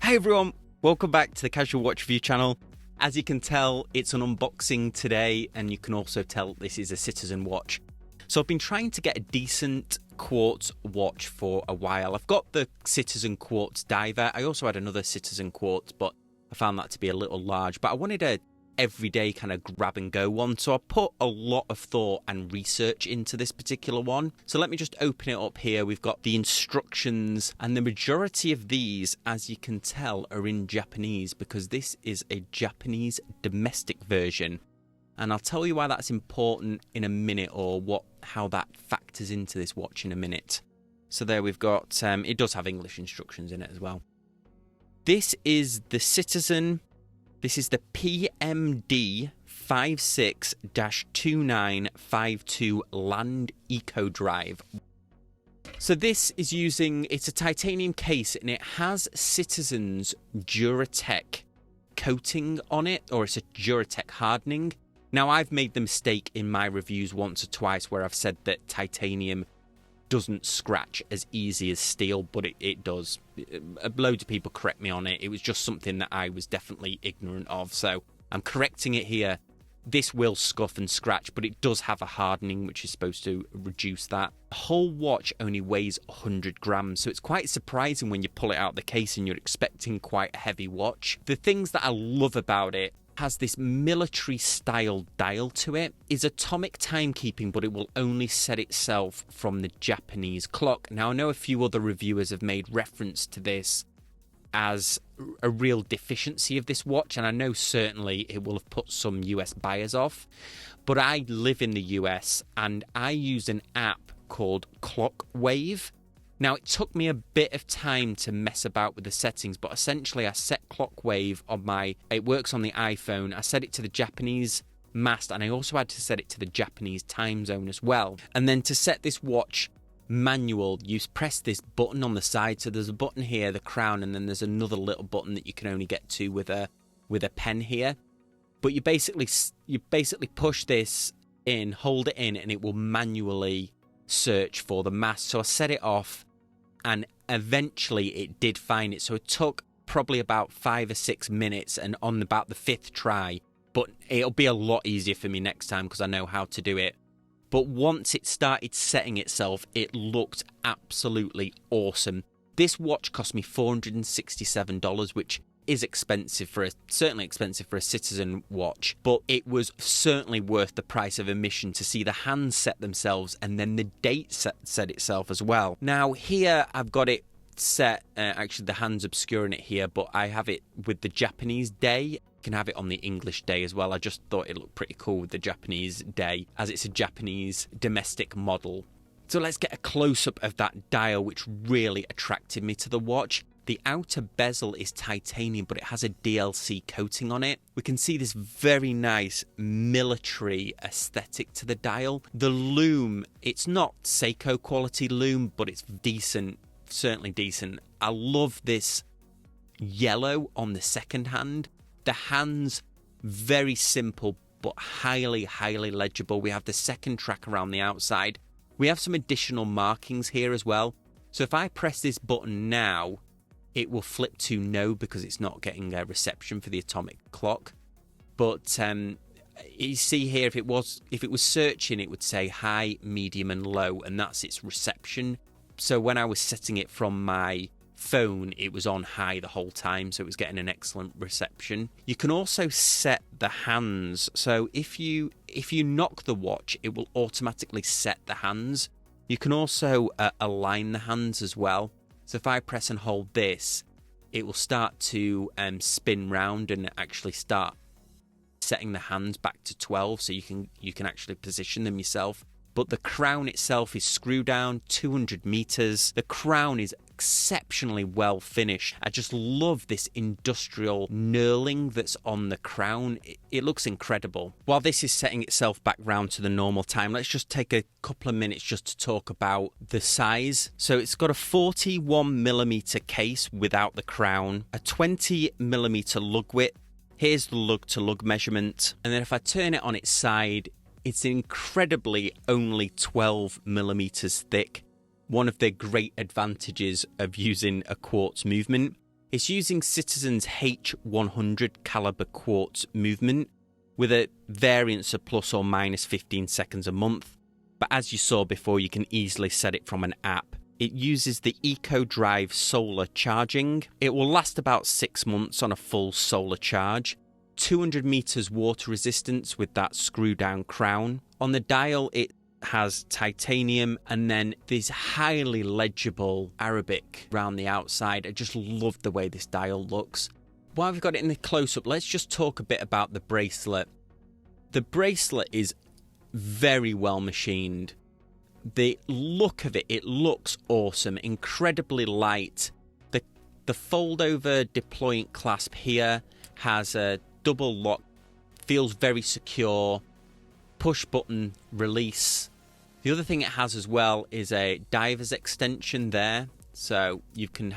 Hey everyone, welcome back to the Casual Watch Review channel. As you can tell, it's an unboxing today, and you can also tell this is a Citizen watch. So I've been trying to get a decent quartz watch for a while. I've got the Citizen Quartz Diver. I also had another Citizen Quartz, but I found that to be a little large. But I wanted a everyday kind of grab and go one, so I put a lot of thought and research into this particular one. So let me just open it up here. We've got the instructions, and the majority of these, as you can tell, are in Japanese because this is a Japanese domestic version, and I'll tell you why that's important in a minute, or how that factors into this watch in a minute. So there we've got it does have English instructions in it as well. This is the Citizen. This is the PMD56-2952 LAND Eco Drive. So this is it's a titanium case, and it has Citizen's Duratech coating on it, or it's a Duratech hardening. Now, I've made the mistake in my reviews once or twice where I've said that titanium doesn't scratch as easy as steel, but it does. Loads of people correct me on it. It was just something that I was definitely ignorant of, so I'm correcting it here. This will scuff and scratch, but it does have a hardening which is supposed to reduce that. The whole watch only weighs 100 grams, so it's quite surprising when you pull it out of the case and you're expecting quite a heavy watch. The things that I love about it: has this military style dial to it, is atomic timekeeping, but it will only set itself from the Japanese clock. Now, I know a few other reviewers have made reference to this as a real deficiency of this watch, and I know certainly it will have put some US buyers off, but I live in the US and I use an app called Clockwave. Now, it took me a bit of time to mess about with the settings, but essentially I set Clockwave on it works on the iPhone. I set it to the Japanese mast, and I also had to set it to the Japanese time zone as well. And then to set this watch manual, you press this button on the side. So there's a button here, the crown, and then there's another little button that you can only get to with a pen here. But you basically push this in, hold it in, and it will manually search for the mast. So I set it off, and eventually it did find it. So it took probably about 5 or 6 minutes, and on about the 5th try, but it'll be a lot easier for me next time because I know how to do it. But once it started setting itself, it looked absolutely awesome. This watch cost me $467, which is certainly expensive for a Citizen watch, but it was certainly worth the price of admission to see the hands set themselves, and then the date set itself as well. Now here I've got it set, actually the hand's obscuring it here, but I have it with the Japanese day. You can have it on the English day as well. I just thought it looked pretty cool with the Japanese day, as it's a Japanese domestic model. So let's get a close-up of that dial, which really attracted me to the watch. The outer bezel is titanium, but it has a DLC coating on it. We can see this very nice military aesthetic to the dial. The lume, it's not Seiko quality lume, but it's decent, certainly decent. I love this yellow on the second hand. The hands, very simple, but highly, highly legible. We have the second track around the outside. We have some additional markings here as well. So if I press this button now, it will flip to no because it's not getting a reception for the atomic clock. But you see here, if it was searching, it would say high, medium, and low, and that's its reception. So when I was setting it from my phone, it was on high the whole time, so it was getting an excellent reception. You can also set the hands. So if you knock the watch, it will automatically set the hands. You can also align the hands as well. So if I press and hold this, it will start to spin round and actually start setting the hands back to 12, so you can actually position them yourself. But the crown itself is screw down, 200 meters. The crown is exceptionally well finished. I just love this industrial knurling that's on the crown. It looks incredible. While this is setting itself back round to the normal time, let's just take a couple of minutes just to talk about the size. So it's got a 41mm case without the crown, a 20mm lug width. Here's the lug to lug measurement. And then if I turn it on its side, it's incredibly only 12mm thick. One of the great advantages of using a quartz movement. It's using Citizen's H100 caliber quartz movement with a variance of plus or minus 15 seconds a month. But as you saw before, you can easily set it from an app. It uses the EcoDrive solar charging. It will last about 6 months on a full solar charge. 200 meters water resistance with that screw down crown. On the dial, it has titanium and then this highly legible Arabic around the outside. I just love the way this dial looks. While we've got it in the close-up, let's just talk a bit about the bracelet. The bracelet is very well machined. The look of it looks awesome, incredibly light. The fold-over deployant clasp here has a double lock, feels very secure, push button release. The other thing it has as well is a diver's extension there, so you can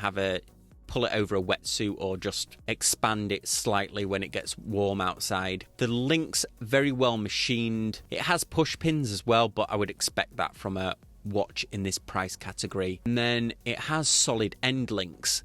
pull it over a wetsuit or just expand it slightly when it gets warm outside. The link's very well machined. It has push pins as well, but I would expect that from a watch in this price category. And then it has solid end links.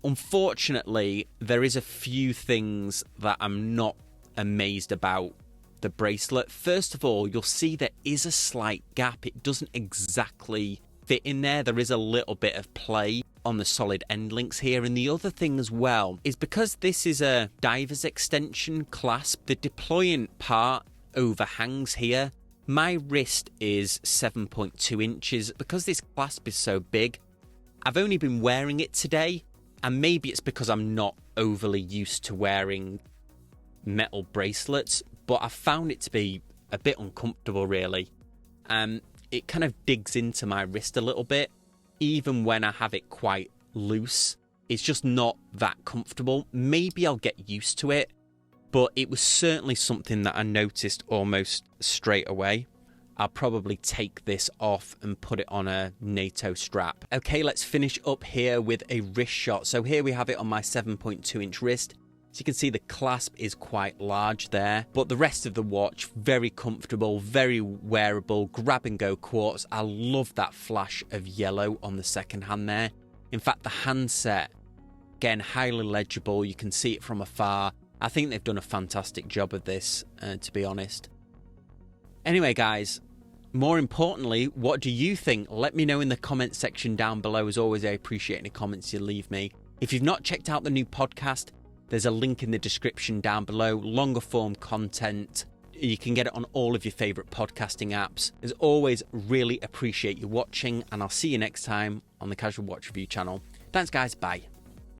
Unfortunately, there is a few things that I'm not amazed about the bracelet. First of all, you'll see there is a slight gap. It doesn't exactly fit in there. There is a little bit of play on the solid end links here. And the other thing as well is because this is a diver's extension clasp, the deployant part overhangs here. My wrist is 7.2 inches. Because this clasp is so big, I've only been wearing it today. And maybe it's because I'm not overly used to wearing metal bracelets, but I found it to be a bit uncomfortable, really. It kind of digs into my wrist a little bit, even when I have it quite loose. It's just not that comfortable. Maybe I'll get used to it, but it was certainly something that I noticed almost straight away. I'll probably take this off and put it on a NATO strap. Okay, let's finish up here with a wrist shot. So here we have it on my 7.2 inch wrist. So you can see the clasp is quite large there, but the rest of the watch, very comfortable, very wearable, grab and go quartz. I love that flash of yellow on the second hand there. In fact, the handset, again, highly legible. You can see it from afar. I think they've done a fantastic job of this, to be honest. Anyway, guys, more importantly, what do you think? Let me know in the comments section down below. As always, I appreciate any comments you leave me. If you've not checked out the new podcast, there's a link in the description down below. Longer form content. You can get it on all of your favourite podcasting apps. As always, really appreciate you watching, and I'll see you next time on the Casual Watch Review channel. Thanks, guys. Bye.